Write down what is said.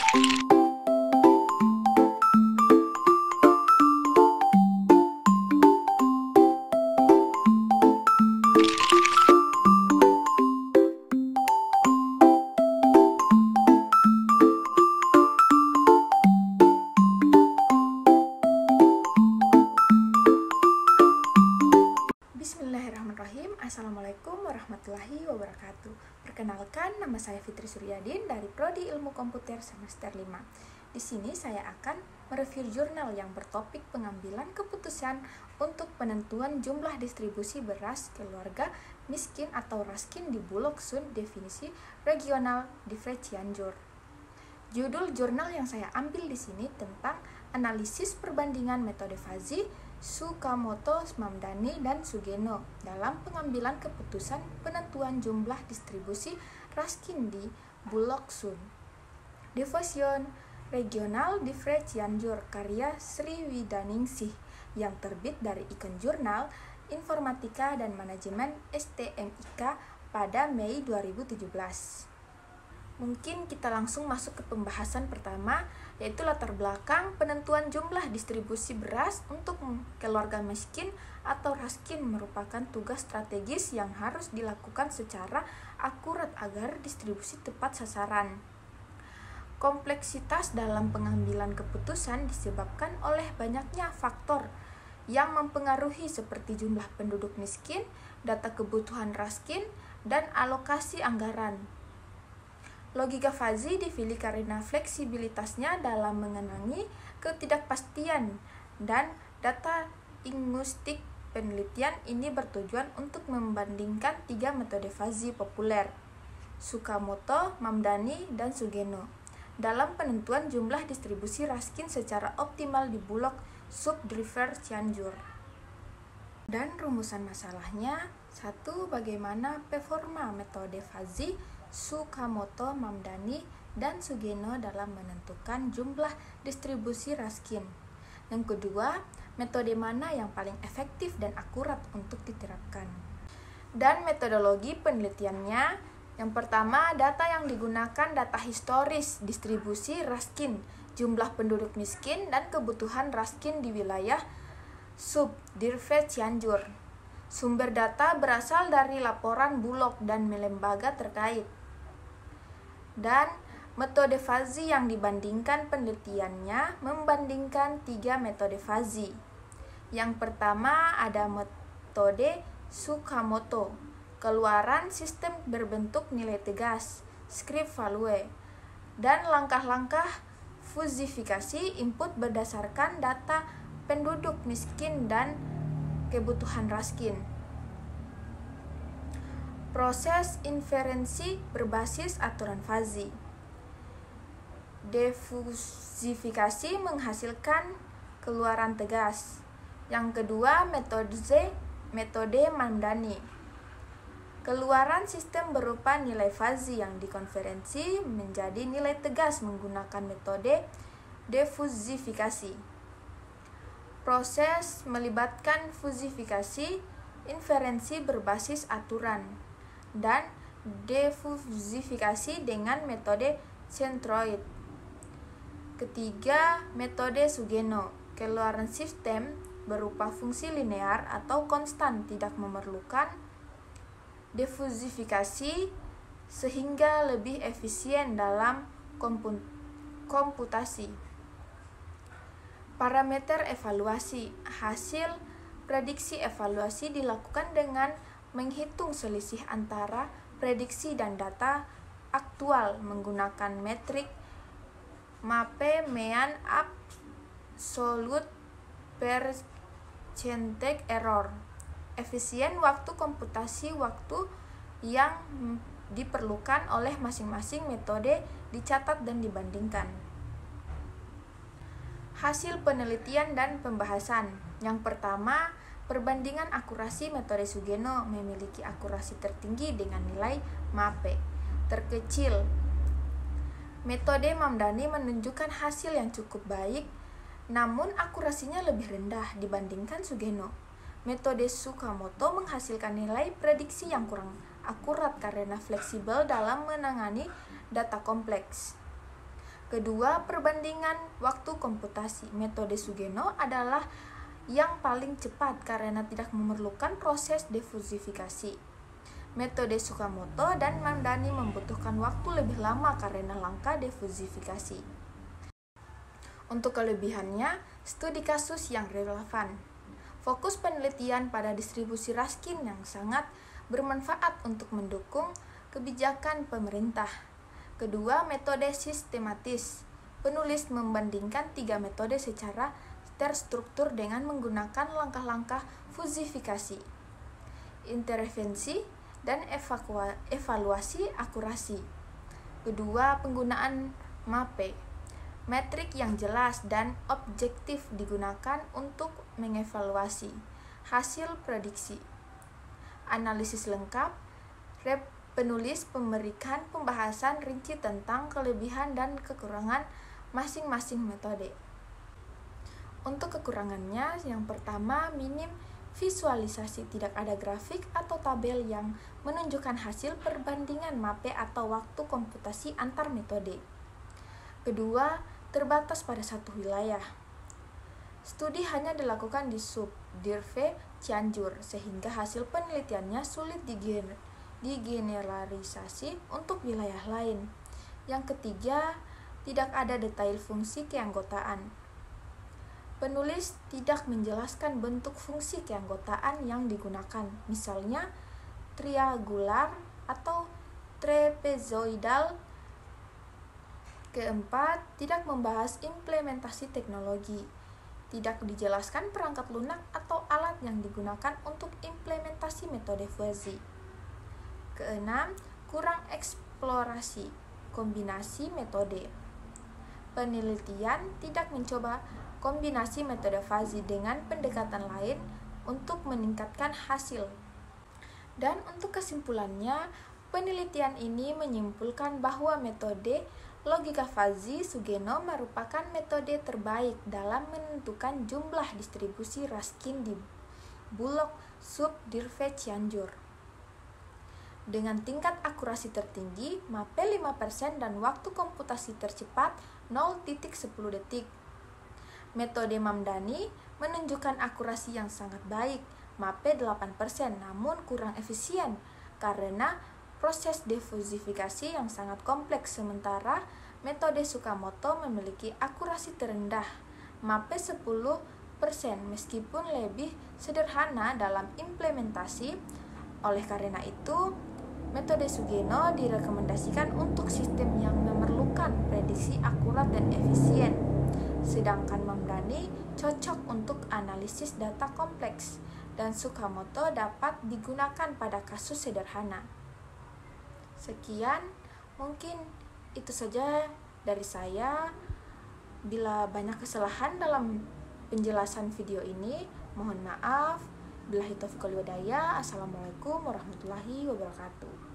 Bismillahirrahmanirrahim. Assalamualaikum warahmatullahi wabarakatuh. Perkenalkan, nama saya Fitri Suryadin dari Prodi Ilmu Komputer semester 5. Di sini saya akan mereview jurnal yang bertopik pengambilan keputusan untuk penentuan jumlah distribusi beras keluarga miskin atau raskin di Bulog Sun definisi regional di Cianjur. Judul jurnal yang saya ambil di sini tentang analisis perbandingan metode Fuzzy, Tsukamoto, Mamdani, dan Sugeno dalam pengambilan keputusan penentuan jumlah distribusi raskin di Bulog Sun. Division Regional di Cianjur karya Sri Widaningsih yang terbit dari Ikon Jurnal Informatika dan Manajemen STMIK pada Mei 2017. Mungkin kita langsung masuk ke pembahasan pertama, yaitu latar belakang penentuan jumlah distribusi beras untuk keluarga miskin atau raskin merupakan tugas strategis yang harus dilakukan secara akurat agar distribusi tepat sasaran. Kompleksitas dalam pengambilan keputusan disebabkan oleh banyaknya faktor yang mempengaruhi seperti jumlah penduduk miskin, data kebutuhan raskin, dan alokasi anggaran. Logika Fuzzy dipilih karena fleksibilitasnya dalam mengenangi ketidakpastian dan data linguistik. Penelitian ini bertujuan untuk membandingkan 3 metode Fuzzy populer, Tsukamoto, Mamdani, dan Sugeno, dalam penentuan jumlah distribusi raskin secara optimal di Bulog Subdriver Cianjur. Dan rumusan masalahnya: 1. Bagaimana performa metode Fuzzy, Tsukamoto, Mamdani, dan Sugeno dalam menentukan jumlah distribusi raskin. Yang kedua, metode mana yang paling efektif dan akurat untuk diterapkan. Dan metodologi penelitiannya: yang pertama, data yang digunakan data historis distribusi raskin, jumlah penduduk miskin, dan kebutuhan raskin di wilayah Subdriver Cianjur. Sumber data berasal dari laporan Bulog dan lembaga terkait. Dan metode Fuzzy yang dibandingkan penelitiannya membandingkan 3 metode Fuzzy. Yang pertama ada metode Tsukamoto, keluaran sistem berbentuk nilai tegas, script value, dan langkah-langkah fuzifikasi input berdasarkan data penduduk miskin dan kebutuhan raskin. Proses inferensi berbasis aturan Fuzzy. Defusifikasi menghasilkan keluaran tegas. Yang kedua, metode Mamdani. Keluaran sistem berupa nilai Fuzzy yang dikonversi menjadi nilai tegas menggunakan metode defusifikasi. Proses melibatkan fuzifikasi, inferensi berbasis aturan, dan defusifikasi dengan metode centroid. Ketiga, metode Sugeno. Keluaran sistem berupa fungsi linear atau konstan tidak memerlukan defusifikasi sehingga lebih efisien dalam komputasi. Parameter evaluasi. Hasil prediksi evaluasi dilakukan dengan menghitung selisih antara prediksi dan data aktual menggunakan metrik MAPE mean absolute percentage error. Efisien waktu komputasi waktu yang diperlukan oleh masing-masing metode dicatat dan dibandingkan. Hasil penelitian dan pembahasan. Yang pertama, perbandingan akurasi metode Sugeno memiliki akurasi tertinggi dengan nilai MAPE terkecil. Metode Mamdani menunjukkan hasil yang cukup baik, namun akurasinya lebih rendah dibandingkan Sugeno. Metode Tsukamoto menghasilkan nilai prediksi yang kurang akurat karena fleksibel dalam menangani data kompleks. Kedua, perbandingan waktu komputasi. Metode Sugeno adalah yang paling cepat karena tidak memerlukan proses defusifikasi. Metode Tsukamoto dan Mamdani membutuhkan waktu lebih lama karena langkah defusifikasi. Untuk kelebihannya, studi kasus yang relevan. Fokus penelitian pada distribusi Raskin yang sangat bermanfaat untuk mendukung kebijakan pemerintah. Kedua, metode sistematis. Penulis membandingkan 3 metode secara terstruktur dengan menggunakan langkah-langkah fusifikasi, intervensi, dan evaluasi akurasi. Kedua, penggunaan MAPE. Metrik yang jelas dan objektif digunakan untuk mengevaluasi hasil prediksi. Analisis lengkap. Penulis memberikan pembahasan rinci tentang kelebihan dan kekurangan masing-masing metode. Untuk kekurangannya, yang pertama, minim visualisasi, tidak ada grafik atau tabel yang menunjukkan hasil perbandingan MAPE atau waktu komputasi antar metode. Kedua, terbatas pada satu wilayah. Studi hanya dilakukan di Subdirve Cianjur, sehingga hasil penelitiannya sulit digeneralisasi untuk wilayah lain. Yang ketiga, tidak ada detail fungsi keanggotaan. Penulis tidak menjelaskan bentuk fungsi keanggotaan yang digunakan, misalnya triangular atau trapezoidal. Keempat, tidak membahas implementasi teknologi. Tidak dijelaskan perangkat lunak atau alat yang digunakan untuk implementasi metode fuzzy. Keenam, kurang eksplorasi kombinasi metode. Penelitian tidak mencoba kombinasi metode fuzzy dengan pendekatan lain untuk meningkatkan hasil. Dan untuk kesimpulannya, penelitian ini menyimpulkan bahwa metode logika fuzzy Sugeno merupakan metode terbaik dalam menentukan jumlah distribusi Raskin di Bulog Subdirve Cianjur. Dengan tingkat akurasi tertinggi, MAPE 5% dan waktu komputasi tercepat 0,10 detik. Metode Mamdani menunjukkan akurasi yang sangat baik, MAPE 8%, namun kurang efisien karena proses defusifikasi yang sangat kompleks, sementara metode Tsukamoto memiliki akurasi terendah, MAPE 10%, meskipun lebih sederhana dalam implementasi. Oleh karena itu, metode Sugeno direkomendasikan untuk sistem yang memerlukan prediksi akurat dan efisien, sedangkan Mamdani cocok untuk analisis data kompleks, dan Tsukamoto dapat digunakan pada kasus sederhana. Sekian, mungkin itu saja dari saya. Bila banyak kesalahan dalam penjelasan video ini, mohon maaf. Billahi taufiq wal hidayah. Assalamualaikum warahmatullahi wabarakatuh.